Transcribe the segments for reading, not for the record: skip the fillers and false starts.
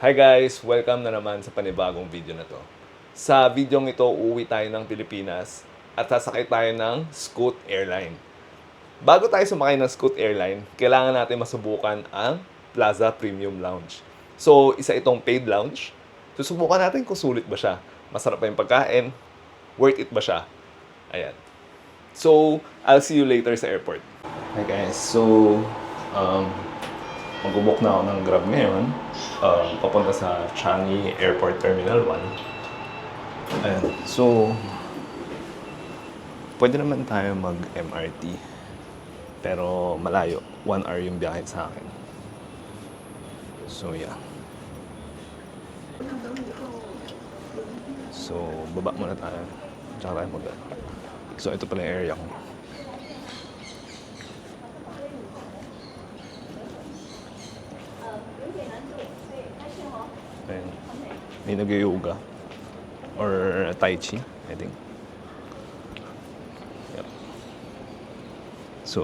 Hi guys! Welcome na naman sa panibagong video na to. Sa video ito, uuwi tayo ng Pilipinas at sasakay tayo ng Scoot Airline. Bago tayo sumakay ng Scoot Airline, kailangan natin masubukan ang Plaza Premium Lounge. So, isa itong paid lounge. Susubukan natin kung sulit ba siya. Masarap ba yung pagkain? Worth it ba siya? Ayan. So, I'll see you later sa airport. Hi guys, so mag-book na ako ng Grab ngayon. Papunta sa Changi Airport Terminal 1. Ayan. So, pwede naman tayo mag-MRT. Pero malayo. 1 hour yung biyahe sa akin. So, yeah. So, baba muna tayo. Tsaka tayo mag. So, ito pala yung area ko. Ayan. May nag-yoga. Or Tai Chi, I think. Yep. So,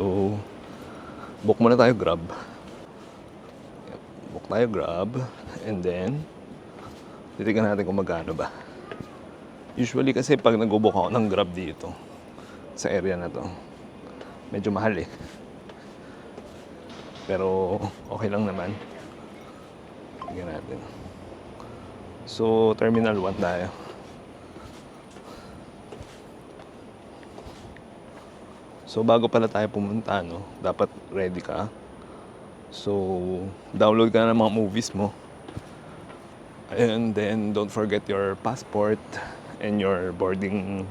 book muna tayo Grab. Yep. Book tayo Grab. And then, titignan natin kung magkano ba. Usually kasi pag nag-book ako ng Grab dito, sa area na to, medyo mahal eh. Pero, okay lang naman. Tignan natin. So, Terminal 1 tayo. So, bago pala tayo pumunta, no, dapat ready ka. So, download ka na ng mga movies mo. And then, don't forget your passport and your boarding.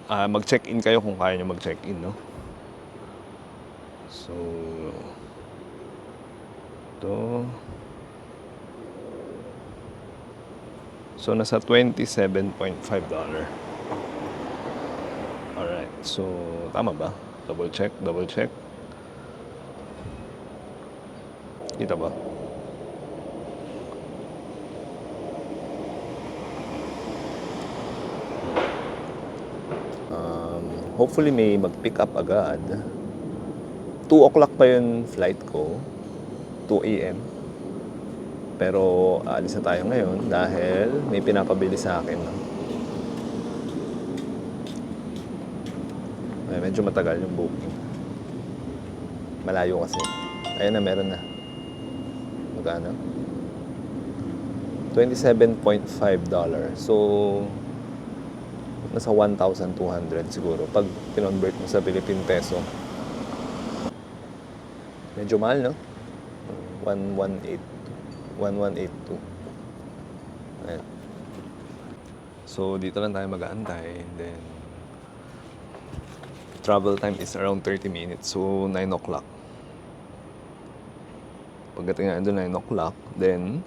Mag-check-in kayo kung kaya nyo mag-check-in, no? So, ito. So, nasa $27.5. Alright, so, tama ba? Double check. Kita ba? Hopefully may mag-pick up agad. 2 o'clock pa yung flight ko. 2 a.m. Pero alis na tayo ngayon dahil may pinapabili sa akin. No? Ay, medyo matagal yung booking. Malayo kasi. Ayun na, meron na. Magkano? $27.5. So, nasa 1,200 siguro. Pag kinonvert mo sa Philippine peso. Medyo mahal, no? 1182. Ayan. So, dito lang tayo mag-aantay. Then, travel time is around 30 minutes. So, 9 o'clock. Pagdating na doon 9 o'clock, then,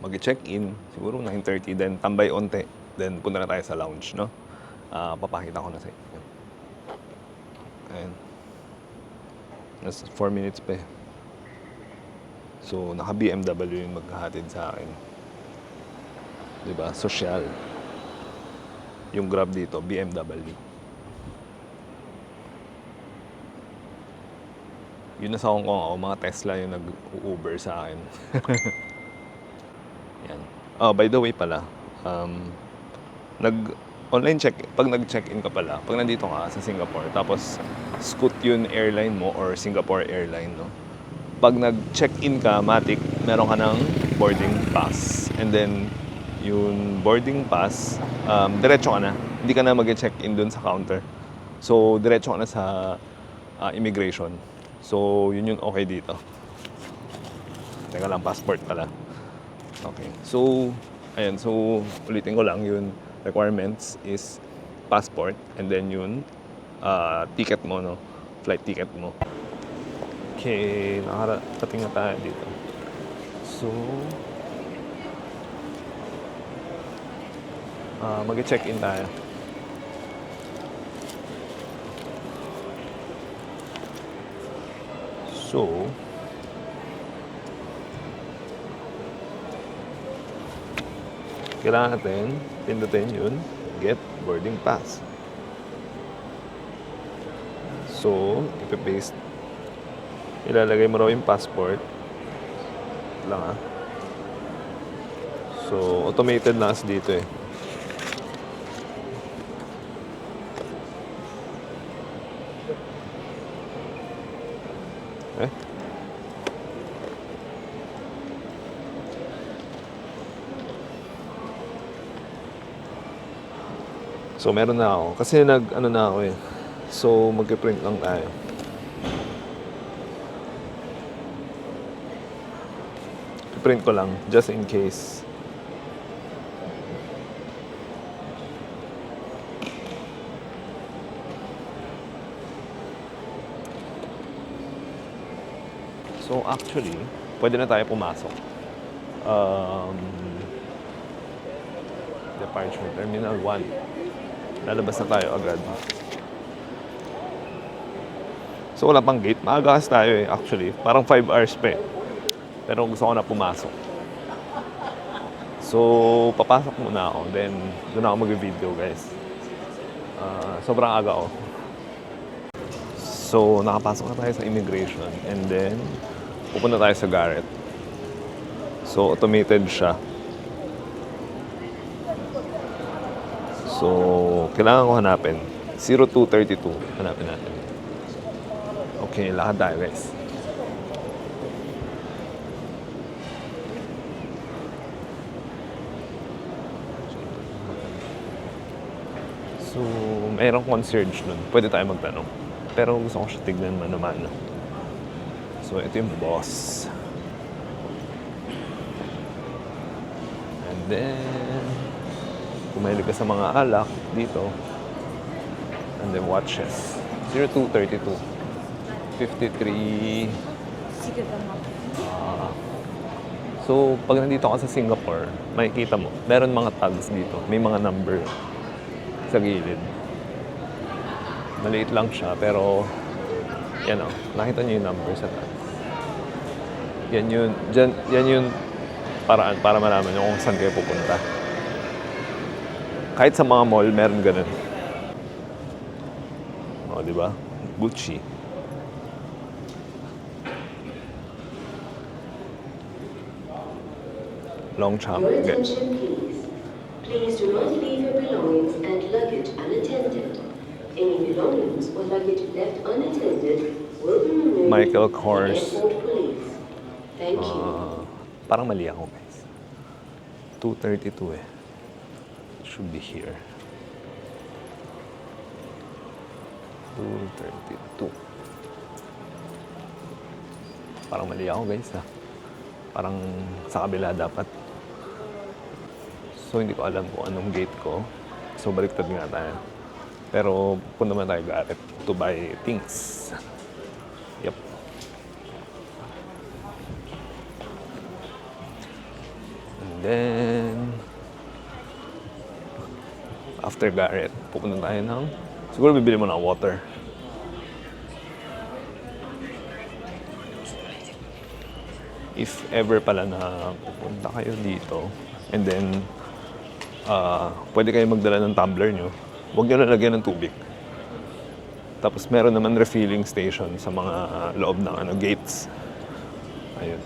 mag-check-in. Siguro 9:30. Then, tambay onte. Then, punta na tayo sa lounge, no? Papakita ko na sa inyo. Ayan. Nasa 4 minutes pa eh. So, naka-BMW yung maghahatid sa akin. Diba? Social. Yung Grab dito, BMW. Yun nasa Hong Kong ako, mga Tesla yung nag-Uber sa akin. Yan. Oh, by the way pala, online check, pag nag-check-in ka pala, pag nandito ka sa Singapore, tapos Scoot yun airline mo or Singapore Airline, no? Pag nag-check-in ka, matik, meron ka ng boarding pass. And then, yung boarding pass, diretso ka na. Hindi ka na mag-check-in dun sa counter. So, diretso ka na sa immigration. So, yun yung okay dito. Teka lang, passport pala. Okay. So, ayan. So, ulitin ko lang, yung requirements is passport and then yun, ticket mo, no? Flight ticket mo. Okay, nakarating na tayo dito. So, mag-check-in tayo. So, kailangan natin pindutin yun, get boarding pass. So, ipipaste Ilalagay mo raw yung passport. Lang ah. So, automated na kasi dito eh. Eh? So, meron na ako. Kasi nag-ano na ako eh. So, mag-print lang tayo. Print ko lang, just in case. So, actually, pwede na tayo pumasok. Departure Terminal 1. Lalabas na tayo agad. So, wala pang gate. Maaga kasi tayo eh, actually. Parang 5 hours pa eh. Pero gusto ko na pumasok. So, papasok muna ako. Then, doon ako mag-video, guys. Sobrang aga ako. So, nakapasok na tayo sa immigration. And then, pupunta tayo sa Garrett. So, automated siya. So, kailangan ko hanapin. 0232. Hanapin natin. Okay, lakad tayo, guys. So, mayroong concierge nun. Pwede tayo magtanong. Pero gusto ko siya tignan mano-mano. So, ito yung boss. And then, kung mahilig ka sa mga alak dito. And then, watches. 0232. 53. So, pag nandito ka sa Singapore, makikita mo, meron mga tags dito. May mga number sa gilid. Maliit lang siya, pero yan o, nakita niyo yung number sa tags. Yan yung paraan para malaman niyo kung saan kayo pupunta. Kahit sa mga mall, meron ganun. O, di ba? Gucci. Longchamp. Your attention, please. Please do not leave your belongings and luggage unattended. Any belongings or luggage left unattended will be removed Michael by Kors. airport police. Thank you. Parang mali ako, guys. 232 eh. It should be here. 232. Parang mali ako, guys, ha. Parang sa kabila dapat. So, hindi ko alam kung anong gate ko. So, baliktad nga tayo. Pero, punta naman tayo Garrett to buy things. Yep. And then, after Garrett, pupunta tayo ng, siguro bibili mo ng water. If ever pala na pupunta kayo dito, and then, pwede kayo magdala ng tumbler nyo, huwag nyo lalagyan ng tubig. Tapos meron naman refilling station sa mga loob ng gates. Ayun.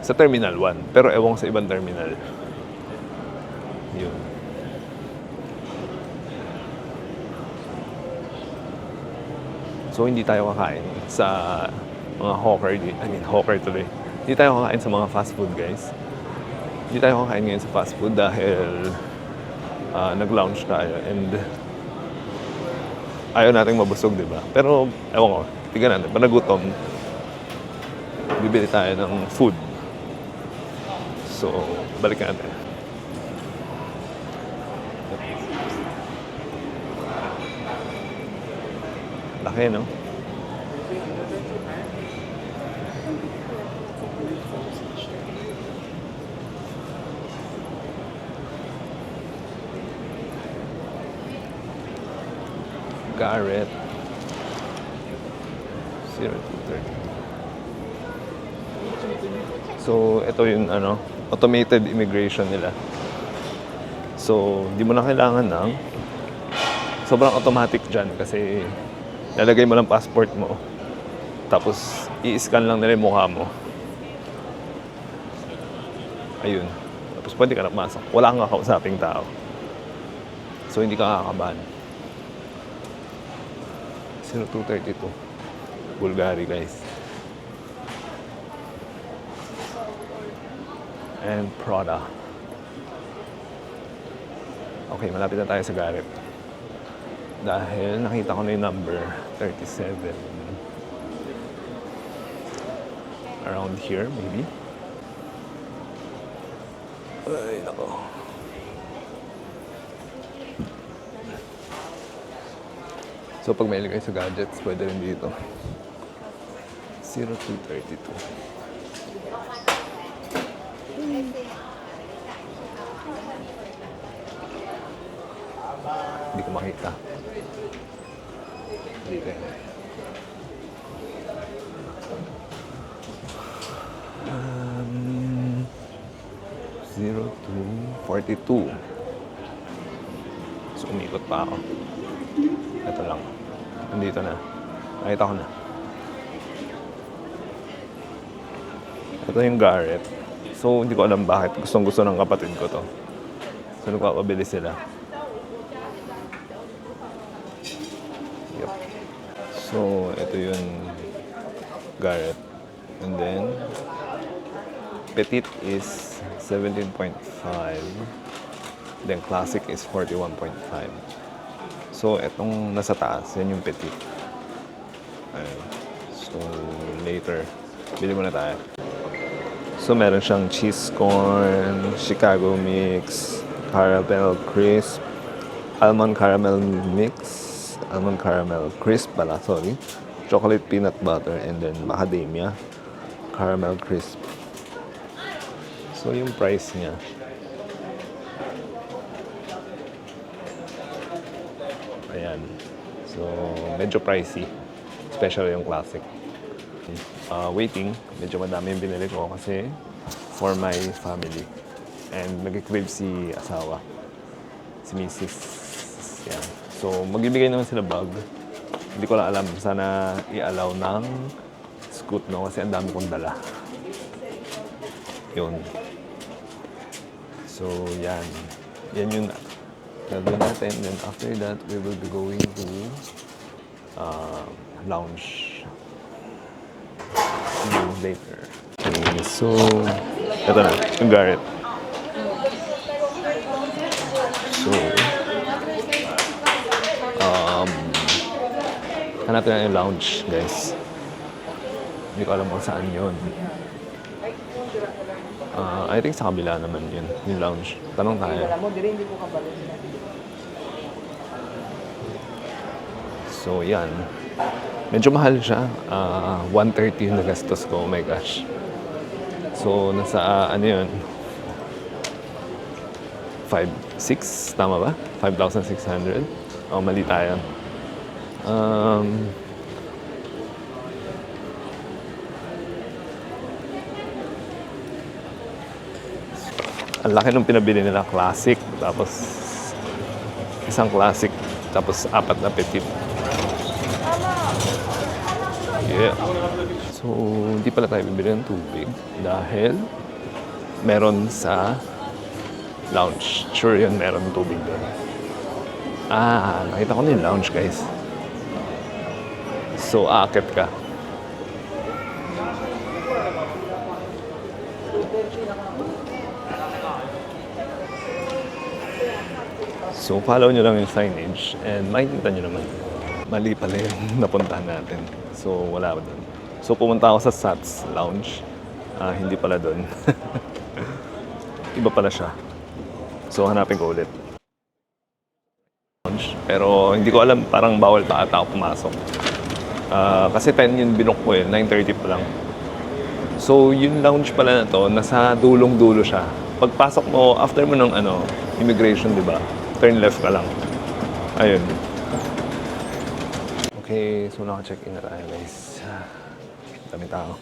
Sa Terminal 1, pero ewan ko sa ibang terminal. Yun. So, hindi tayo kakain sa mga hawker tuloy. Hindi tayo kakain sa mga fast food, guys. Hindi tayo kakain ngayon sa fast food dahil nag-lounge tayo and ayaw nating mabusog, di ba? Pero, ewan ko, tignan natin. Pag nagutom, bibili tayo ng food. So, balik natin. Laki, no? Garrett 0230. So, ito yung automated immigration nila. So, di mo na kailangan ng sobrang automatic dyan kasi lalagay mo lang passport mo. Tapos, i-scan lang nila yung mukha mo. Ayun. Tapos, pwede ka na pumasok. Wala kang kakausaping tao. So, hindi ka kakabahan. 0232. Bulgari, guys. And Prada. Okay, malapit na tayo sa Garrett. Dahil nakita ko na yung number 37. Around here, maybe. Ay, nako. So, pag may ilagay sa gadgets, pwede rin dito. 0232. Hindi ko makita. Dito yan. 0242. So, umikot pa ako. Ito lang. Nandito na. Nakita ko na. Ito yung Garrett. So, hindi ko alam bakit. Gustong-gusto ng kapatid ko to. So, nagpapabili sila. Yep. So, ito yung Garrett. And then, Petite is 17.5. Then, Classic is 41.5. So, itong nasa taas, yan yung Petite. Ayun. So, later, bili muna tayo. So, meron siyang cheese corn, Chicago mix, caramel crisp, almond caramel mix, almond caramel crisp pala, sorry, chocolate peanut butter, and then macadamia caramel crisp. So, yung price niya. Ayan. So, medyo pricey. Especially yung classic. Waiting. Medyo madami yung binili ko kasi for my family. And nag-crave si asawa. Si Mrs. Yan. So, magbibigay naman sila bag. Hindi ko lang alam. Sana i-allow ng scoot, no? Kasi ang dami kong dala. Yun. So, yan. Yan yung gagawin natin. Then after that, we will be going to lounge. See you later. Okay, so, ito na. Yung Garrett. So, hanapin na yung lounge, guys. Hindi ko alam kung saan yun. I think sa kabila naman yun, yung lounge. Tanong tayo. So, yan. Medyo mahal siya. 130 yung nagastos ko. Oh my gosh. So, nasa, ano yun? 5,600? Tama ba? 5,600? Oh, mali tayo. Ang laki nung pinabili nila, classic, tapos isang classic, tapos 4 na petite. Yeah. So, hindi pala tayo bibili ng tubig dahil meron sa lounge. Sure yun, meron tubig doon. Nakita ko na yung lounge, guys. So, aakit ka. So, follow nyo lang yung signage and makikita nyo naman. Mali pala yung napuntahan natin. So, wala pa doon. So, pumunta ako sa Sats Lounge. Hindi pala doon. Iba pala siya. So, hanapin ko ulit. Pero hindi ko alam, parang bawal pa ata ako pumasok. Kasi 10 yung binook ko 9:30 pa lang. So, yung lounge pala na to, nasa dulong-dulo siya. Pagpasok mo, after mo ng immigration, di ba? Turn left ka lang. Ayun. Okay, so naka-check-in na tayo, guys. Dami tao.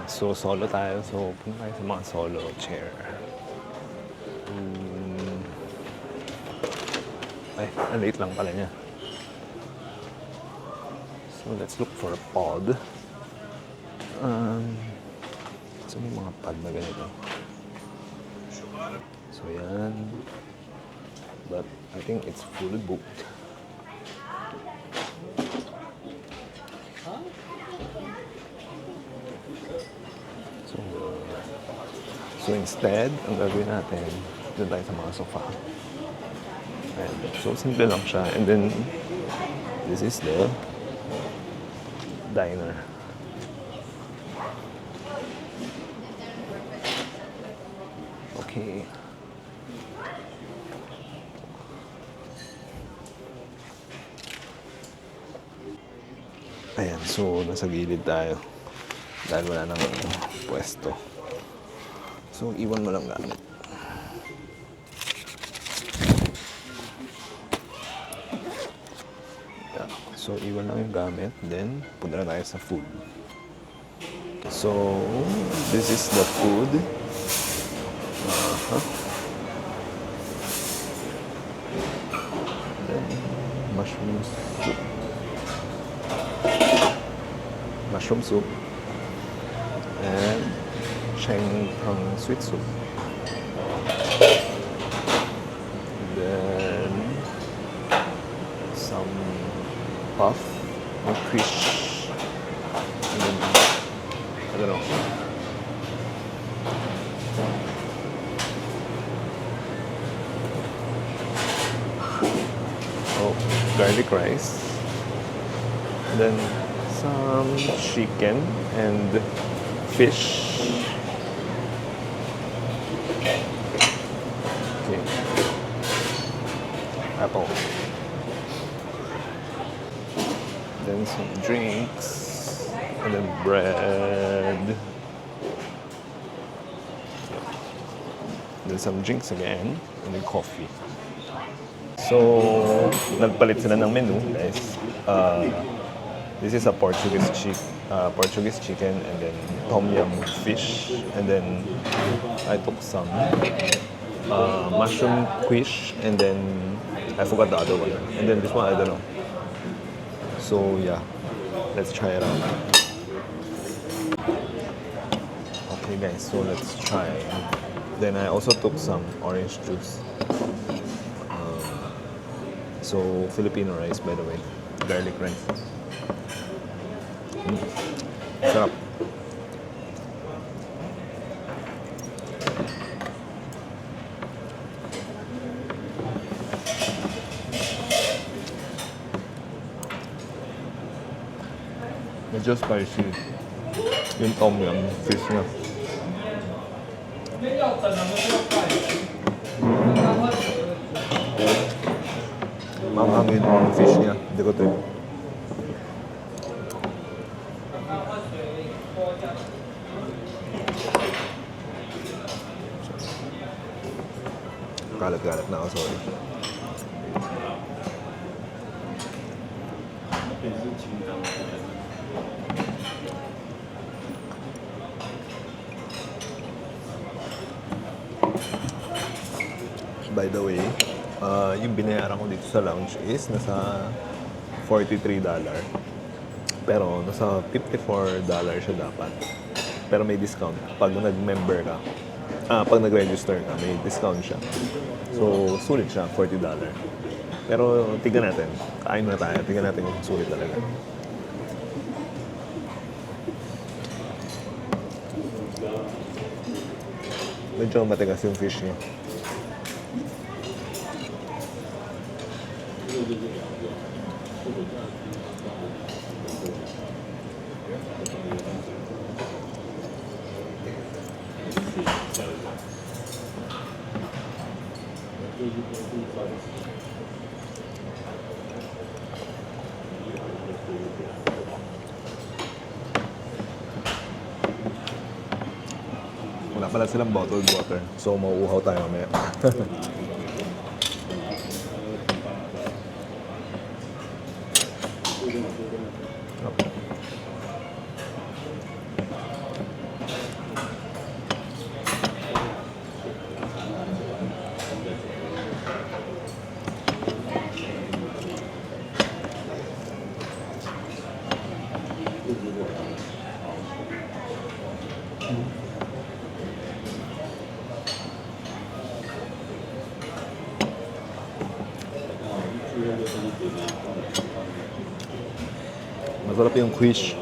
So, solo tayo. So, punta tayo sa mga solo chair. Ay, late lang pala niya. So let's look for a pod. So may mga pod na ganito. So yan. But I think it's fully booked. So instead, ang gagawin natin, doon tayo sa mga sofa. And so simple lang siya. And then, this is the diner. Okay. Ayan, so nasa gilid tayo. Dahil wala nang pwesto. So, iwan mo lang gamit. Yeah. So, iwan lang yung gamit. Then, punta na tayo sa food. So, this is the food. Then, mushroom soup. Mushroom soup. And Cheng Tang sweet soup. Then some puff and fish. And then, I don't know. Oh, garlic rice. Then some chicken and fish. Okay. Apple. Then some drinks. And then bread. Then some drinks again. And then coffee. So, nagpalit sila ng menu, guys. This is a Portuguese chicken, and then tom yum fish, and then I took some mushroom quiche, and then I forgot the other one, and then this one I don't know. So yeah, let's try it out. Okay guys, so let's try. Then I also took some orange juice. So Filipino rice, by the way, garlic rice. Sarap. Medyo spicy yung tom yum fish niya. Mamangin yung fish niya. Hindi ko trip. Kalat-kalat na ako, sorry. By the way, yung binayaran ko dito sa lounge is nasa $43. Pero nasa $54 siya dapat. Pero may discount pag nag-member ka. Pag nag-register ka, may discount siya. So, sulit siya, $40. Pero tignan natin. Kain na tayo. Tignan natin kung sulit talaga. Medyo matigas yung fish niya. Wala pala silang bottled water. So, mauuhaw tayo mamaya. Okay. Masarap yung quiche.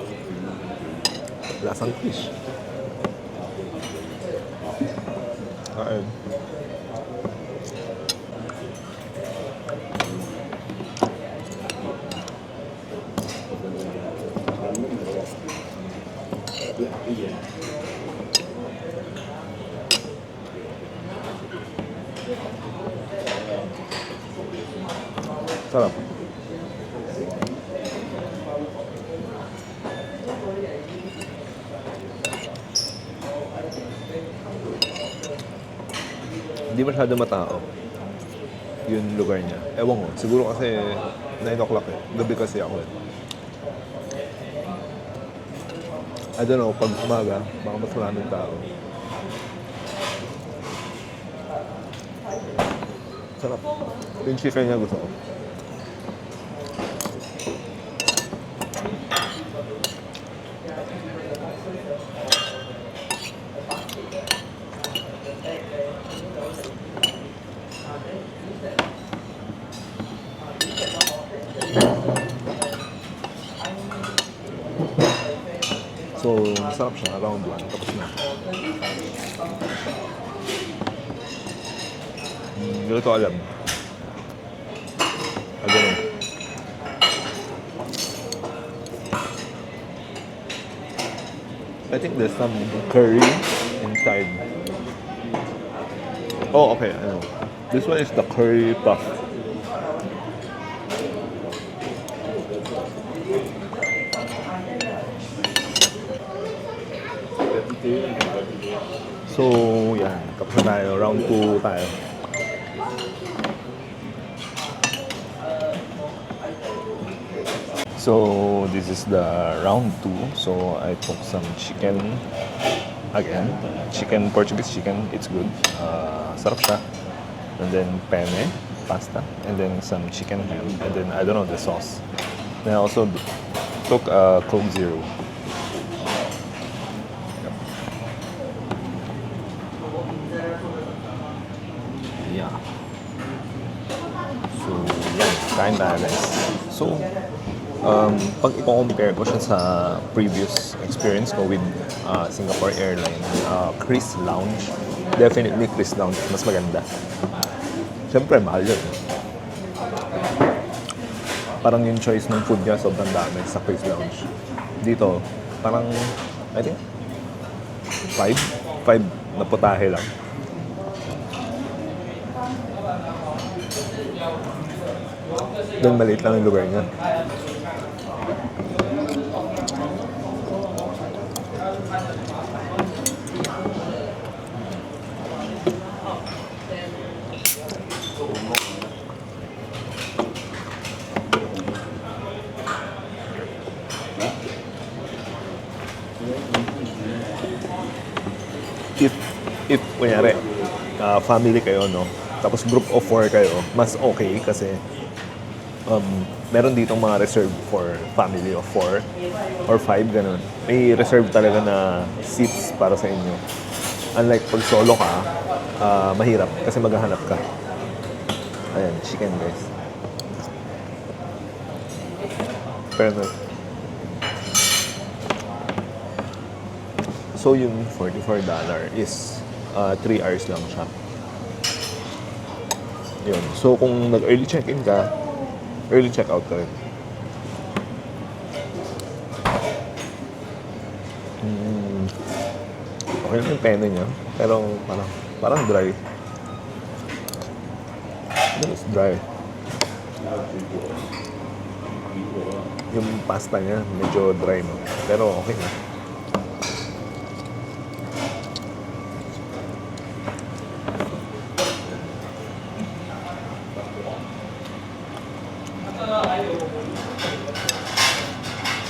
Lasang quiche. Kain. Sarap. Hindi masyado matao yung lugar niya. Ewan ko. Siguro kasi 9 o'clock eh. Gabi kasi ako eh. I don't know, pag umaga, baka mas maraming tao. Sarap. Yung chicken niya gusto ko. So, masarap siya. Round 1. Tapos na. Hindi ko alam. I don't know. I think there's some curry inside. Oh, okay. I know. This one is the curry puff. So, yan. Tapos na tayo. Round 2 tayo. So, this is the round 2. So, I took some chicken again. Chicken, Portuguese chicken. It's good. Sarap siya. And then penne, pasta. And then some chicken ham. And then, I don't know, the sauce. Then I also took a Coke Zero. Yeah. So, yan. Kain tayo, guys. So, pag i-compare ko siya sa previous experience ko with Singapore Airlines, Chris Lounge, definitely Chris Lounge, mas maganda. Siyempre, mahal yun. Parang yung choice ng food niya sobrang dami sa Chris Lounge. Dito, parang, I think, 5 na putahe lang. Doon maliit lang yung lugar niya. If kunyari, family kayo, no? Tapos group of 4 kayo, mas okay kasi meron ditong mga reserved for family of 4 or 5, ganun. May reserved talaga na seats para sa inyo. Unlike pag solo ka, mahirap kasi maghahanap ka. Ayan, chicken guys. Pero so yung $44 is 3 hours lang siya. Yun. So kung nag-early check-in ka, early check-out ka rin. Okay lang yung penne niya, pero parang dry. It's dry. Yung pasta niya, medyo dry, no? Pero okay na.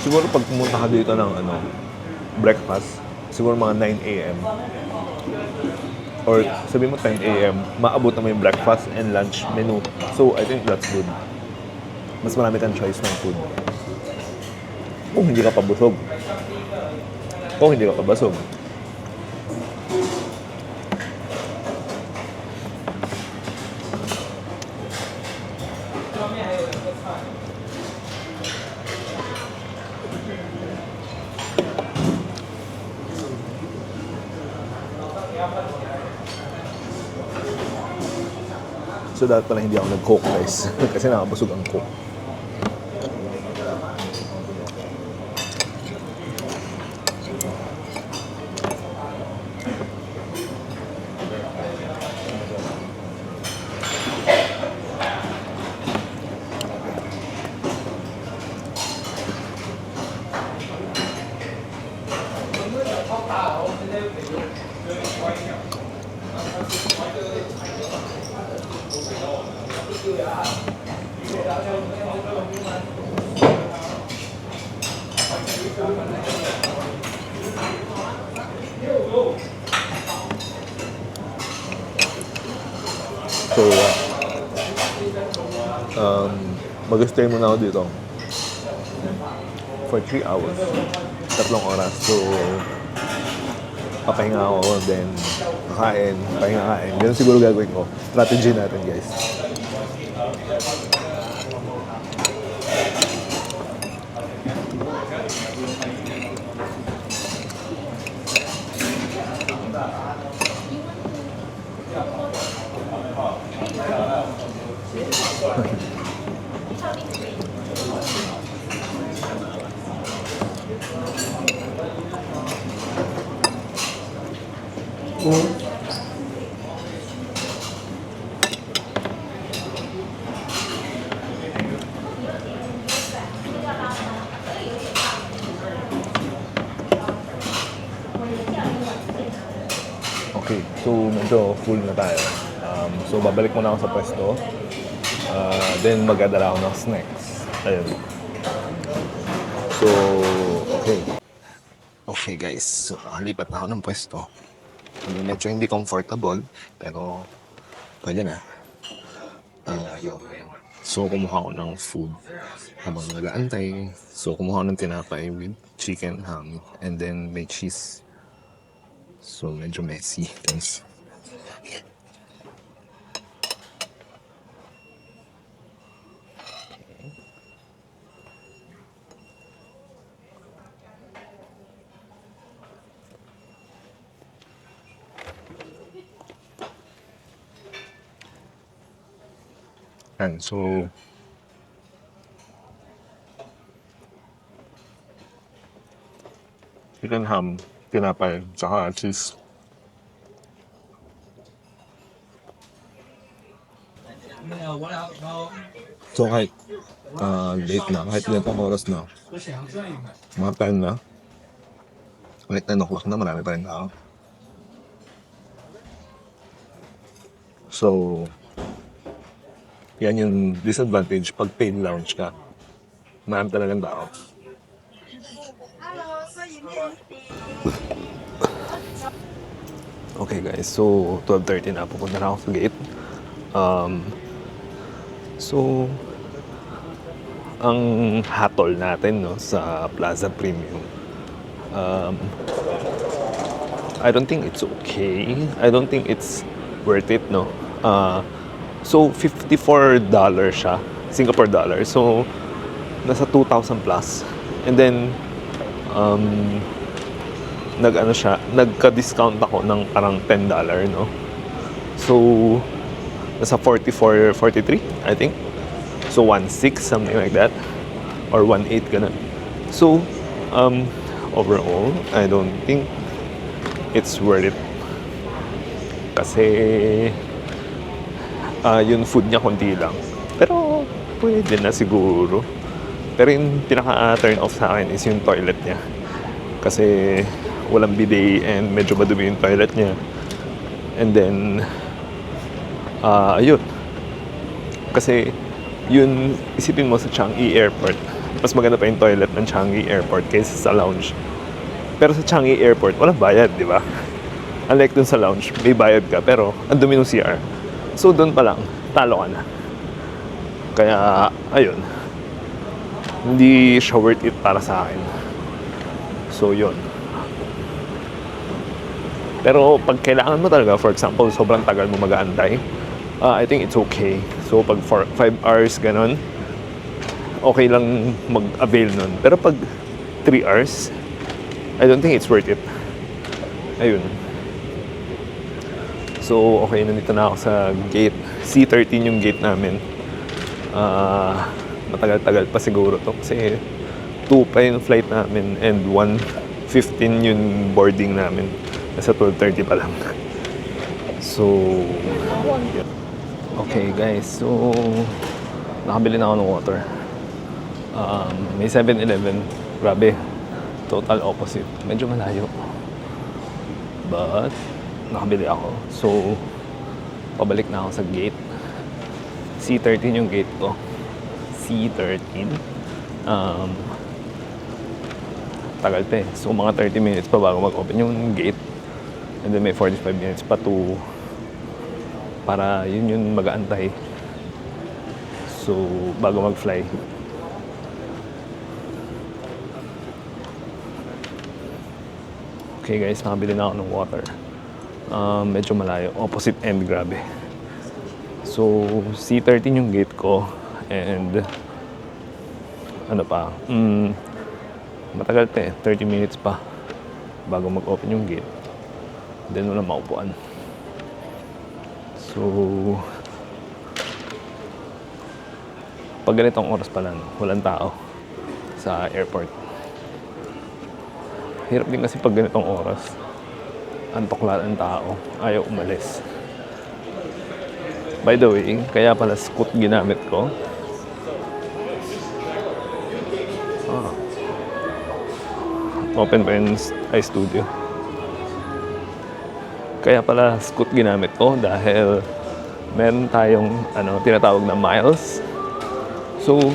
Siguro pag pumunta ka dito ng breakfast, siguro mga 9 a.m. Or sabihin mo 10 a.m., maabot na mo yung breakfast and lunch menu. So, I think that's good. Mas marami kang choice ng food. Kung hindi ka pa busog. Kung hindi ka pa busog. So dapat pala hindi ako nag-coke guys kasi nakabusog ang coke. So, mag-stay muna ako dito for 3 hours. 3 oras. So, papahinga ako, then kakain, pahinga kain. Ganun siguro gagawin ko. Strategy natin, guys. Okay, so medyo full na tayo. So babalik muna ako sa pwesto. Then magdadala ako ng snacks. Ayun. So, okay. Okay guys, so lipat na ako ng pwesto. Medyo hindi comfortable, pero pwede na. Yun. So kumuha ako ng food habang nag-aantay. So kumuha ako ng tinapay with chicken, ham, and then may cheese. So medyo messy. Thanks. And so, chicken ham, tinapay, tsaka cheese. So kahit late na, kahit ilang oras na, mga 10 na, kahit 10 o'clock na, marami pa rin tao. So, yan yung disadvantage pag paid lounge ka. Marami talagang tao. Okay guys, so 12:30 na, pupunta na ako sa gate. So, ang hatol natin no, sa Plaza Premium, I don't think it's okay. I don't think it's worth it, no? So, $54 siya, Singapore dollar. So, nasa 2,000 plus. And then, nagka-discount ako ng parang $10, no? So, nasa 44, 43, I think. So, 1.6, something like that. Or 1.8, ganun. So, overall, I don't think it's worth it. Kasi, yung food niya konti lang. Pero, pwede na siguro. Pero yung pinaka-turn off sa akin is yung toilet niya. Kasi, walang bidet and medyo madumi yung toilet niya. And then, ayun. Kasi, yun, isipin mo sa Changi Airport, mas maganda pa yung toilet ng Changi Airport kaysa sa lounge. Pero sa Changi Airport, walang bayad, di ba? Unlike dun sa lounge, may bayad ka, pero ang dumi ng CR. So, dun pa lang, talo ka na. Kaya, ayun. hindi siya worth it para sa akin. So, yun. Pero pag kailangan mo talaga, for example, sobrang tagal mo mag-aantay, I think it's okay. So, pag 5 hours, ganun, okay lang mag-avail nun. Pero pag 3 hours, I don't think it's worth it. Ayun. So, okay, nandito na ako sa gate. C13 yung gate namin. Matagal-tagal pa siguro to kasi 2 pa yung flight namin and 1:15 yung boarding namin. Nasa 12:30 pa lang. So, okay guys. So, nakabili na ako ng water. May 7-Eleven. Grabe. Total opposite. Medyo malayo. But, nakabili ako. So, pabalik na ako sa gate. C13 yung gate ko. C13. Tagal pa eh. So, mga 30 minutes pa bago mag-open yung gate. And then may 45 minutes pa to para yun yung mag-aantay. So, bago mag-fly. Okay guys, nakabili na ako ng water. Medyo malayo. Opposite end, grabe. So, C13 yung gate ko. And, ano pa, matagal pa eh. 30 minutes pa bago mag-open yung gate. Then, wala maupuan. So, pag ganitong oras pa lang, walang tao sa airport. Hirap din kasi pag ganitong oras. Antok lahat ng tao. Ayaw umalis. By the way, kaya pala Scoot ginamit ko. Open pa yung iStudio. Kaya pala Scoot ginamit ko dahil meron tayong tinatawag na miles. So,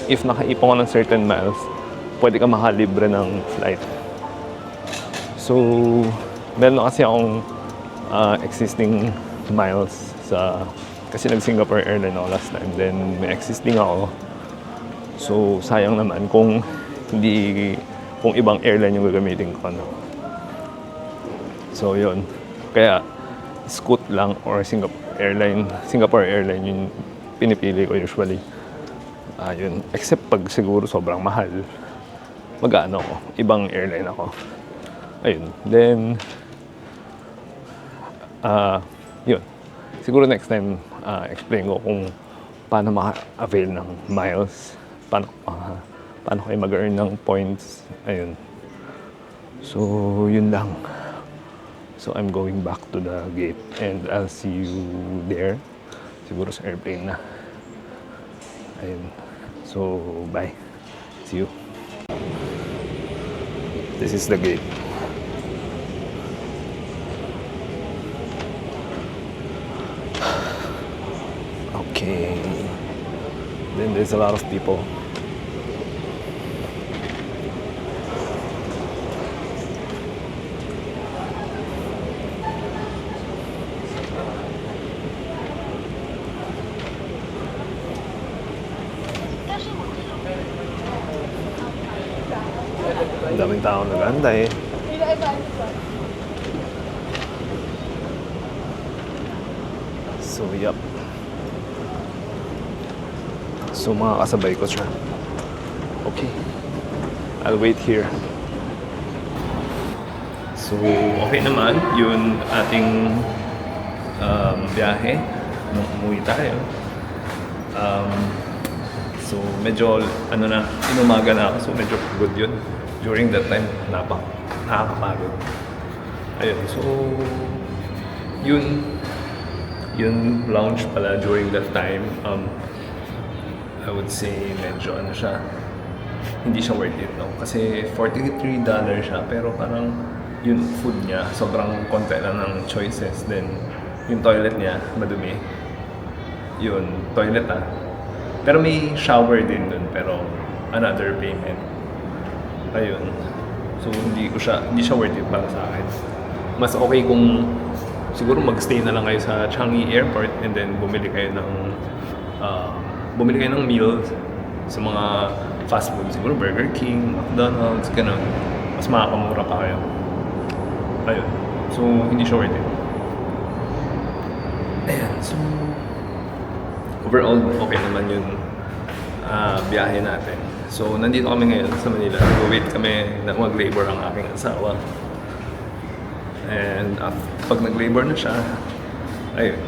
if nakaipon ko ng certain miles, pwede ka makalibre ng flight. So, meron na kasi akong existing miles kasi nag-Singapore Airlines ako last time. Then, may existing ako. So, sayang naman kung ibang airline yung gagamitin ko. So, yun. Kaya, Scoot lang or Singapore Airlines yung pinipili ko usually. Yun. Except pag siguro sobrang mahal, mag-ano ako, ibang airline ako. Ayun. Then, yun. Siguro next time, explain ko kung paano maka-avail ng miles, paano kayo mag-earn ng points. Ayun. So, yun lang. So, I'm going back to the gate and I'll see you there. Siguro sa airplane na. Ayun. So, bye. See you. This is the gate. Okay. Then there's a lot of people. Ang daming tao nag-aantay. So, yup. So, mga kasabay ko siya. Okay. I'll wait here. So, okay naman. Yun ating biyahe nung umuwi tayo. So, medyo, inumaga na ako. So, medyo good yun. During that time, nakakapagod. Ayun, so, yun lounge pala during that time. I would say, medyo siya, hindi siya worth it, no? Kasi $43 siya, pero parang yung food niya, sobrang konti lang ng choices. Then, yung toilet niya, madumi. Yun, toilet Pero may shower din dun, pero another payment. Ayun. So, hindi siya worth it para sa akin. Mas okay kung siguro magstay na lang kayo sa Changi Airport and then bumili kayo ng meals Sa mga fast food, siguro Burger King, McDonald's, ganun. Mas makakamura pa kayo. Ayun. So, hindi siya worth it. Ayan, so overall, okay naman yung biyahe natin. So, nandito kami ngayon sa Manila. Nag-wait kami na mag-labor ang aking asawa. And pag nag-labor na siya, ayun,